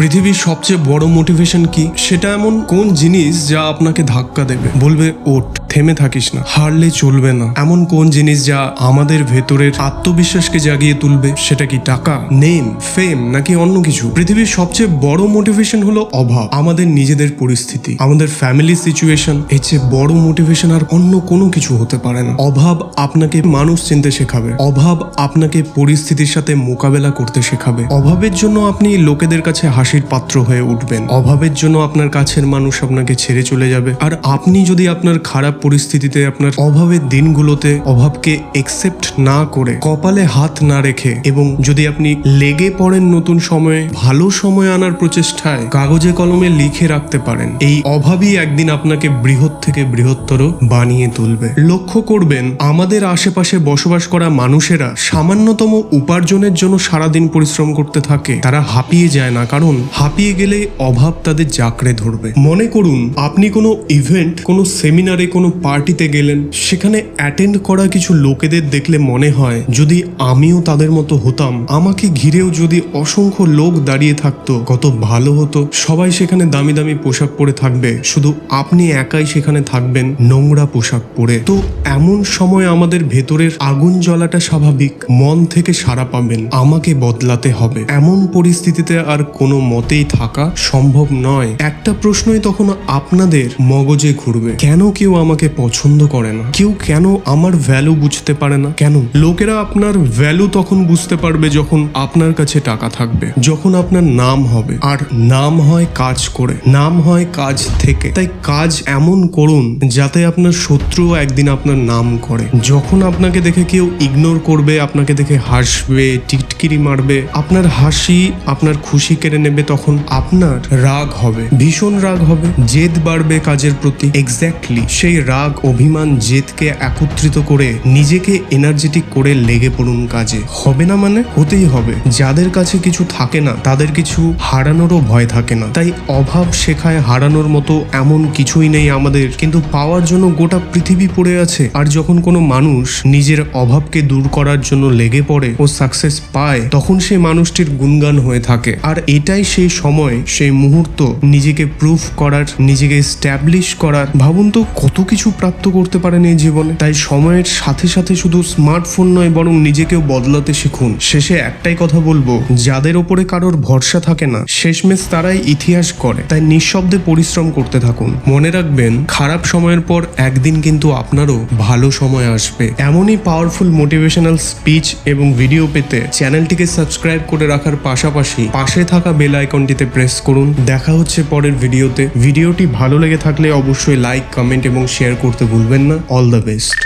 পৃথিবীর সবচেয়ে বড় মোটিভেশন কি? সেটা এমন কোন জিনিস যা আপনাকে ধাক্কা দেবে, বলবে ওঠ, থেমে থাকিস না, হারলে চলবে না? এমন কোন জিনিস যা আমাদের ভেতরের আত্মবিশ্বাসকে জাগিয়ে তুলবে? সেটা কি টাকা, নেম, ফেম, নাকি অন্য কিছু? পৃথিবীর সবচেয়ে বড় মোটিভেশন হলো অভাব, আমাদের নিজেদের পরিস্থিতি, আমাদের ফ্যামিলি সিচুয়েশন। এর চেয়ে বড় মোটিভেশন আর অন্য কোনো কিছু হতে পারে না। অভাব আপনাকে মানুষ চিনতে শেখাবে, অভাব আপনাকে পরিস্থিতির সাথে মোকাবেলা করতে শেখাবে। অভাবের জন্য আপনি লোকেদের কাছে হাসির পাত্র হয়ে উঠবেন, অভাবের জন্য আপনার কাছের মানুষ আপনাকে ছেড়ে চলে যাবে। আর আপনি যদি আপনার খারাপ পরিস্থিতিতে, আপনার অভাবের দিনগুলোতে অভাবকে একসেপ্ট না করে, কপালে হাত না রেখে, এবং যদি আপনি লেগে পড়েন নতুন সময়ে, ভালো সময় আনার প্রচেষ্টায়, কাগজে কলমে লিখে রাখতে পারেন, এই অভাবই একদিন আপনাকে বৃহৎ থেকে বৃহত্তর বানিয়ে তুলবে। লক্ষ্য করবেন, আমাদের আশেপাশে বসবাস করা মানুষেরা সামান্যতম উপার্জনের জন্য সারাদিন পরিশ্রম করতে থাকে। তারা হাঁপিয়ে যায় না, কারণ হাঁপিয়ে গেলে অভাব তাদের জাকড়ে ধরবে। মনে করুন, আপনি কোনো ইভেন্ট, কোনো সেমিনারে, কোনো পার্টিতে গেলেন। সেখানে অ্যাটেন্ড করা কিছু লোকেদের দেখলে মনে হয়, যদি আমিও তাদের মতো হতাম, আমাকে ঘিরেও যদি অসংখ্য লোক দাঁড়িয়ে থাকতো, কত ভালো হতো। সবাই সেখানে দামি দামি পোশাক পরে থাকবে, শুধু আপনি একাই সেখানে থাকবেন নোংরা পোশাক পরে। তো এমন সময় আমাদের ভেতরের আগুন জ্বলাটা স্বাভাবিক। মন থেকে সাড়া পাবেন, আমাকে বদলাতে হবে। এমন পরিস্থিতিতে আর কোনো মতেই থাকা সম্ভব নয়। একটা প্রশ্নই তখন আপনাদের মগজে ঘুরবে, কেন কেউ আমাকে পছন্দ করে না? কেউ কেন আমার ভ্যালু বুঝতে পারে না? কেন? লোকেরা আপনার ভ্যালু তখন বুঝতে পারবে যখন আপনার কাছে টাকা থাকবে, যখন আপনার নাম হবে। আর নাম হয় কাজ করে, নাম হয় কাজ থেকে। তাই কাজ এমন করুন যাতে আপনার শত্রুও একদিন আপনার নাম করে। যখন আপনাকে দেখে কেউ ইগনোর করবে, আপনাকে দেখে হাসবে, টিটকিরি মারবে, আপনার হাসি, আপনার খুশি কেড়ে নেবে, তখন আপনার রাগ হবে, ভীষণ রাগ হবে, জেদ বাড়বে কাজের প্রতি। এক্স্যাক্টলি সেই রাগ, অভিমান, জেদকে একত্রিত করে নিজেকে এনার্জেটিক করে লেগে পড়ুন কাজে। হবে না মানে হতেই হবে। যাদের কাছে কিছু থাকে না, তাদের কিছু হারানোরও ভয় থাকে না। তাই অভাব শেখায় হারানোর মতো এমন কিছুই নেই আমাদের, কিন্তু পাওয়ার জন্য গোটা পৃথিবী পড়ে আছে। আর যখন কোনো মানুষ নিজের অভাবকে দূর করার জন্য লেগে পড়ে ও সাকসেস পায়, তখন সেই মানুষটির গুণগান হয়ে থাকে। আর এটাই সেই সময়, সেই মুহূর্ত নিজেকে প্রুফ করার, নিজেকে এস্টাবলিশ করার। ভাবুন তো কত কিছু প্রাপ্ত করতে পারেন এই জীবনে। তাই সময়ের সাথে সাথে শুধু স্মার্টফোন নয়, বরং নিজেকেও বদলাতে শিখুন। শেষে একটাই কথা বলবো, যাদের ওপরে কারোর ভরসা থাকে না, শেষমেশ তারাই ইতিহাস করে। তাই নিঃশব্দে পরিশ্রম করতে থাকুন। মনে রাখবেন, খারাপ সময়ের পর একদিন কিন্তু আপনারও ভালো সময় আসবে। এমনই পাওয়ারফুল মোটিভেশনাল স্পিচ এবং ভিডিও পেতে চ্যানেলটিকে সাবস্ক্রাইব করে রাখার পাশাপাশি পাশে থাকা বেল আইকনটিতে প্রেস করুন। দেখা হচ্ছে পরের ভিডিওতে। ভিডিওটি ভালো লেগে থাকলে অবশ্যই লাইক, কমেন্ট এবং শেয়ার করতে ভুলবেন না। All the best.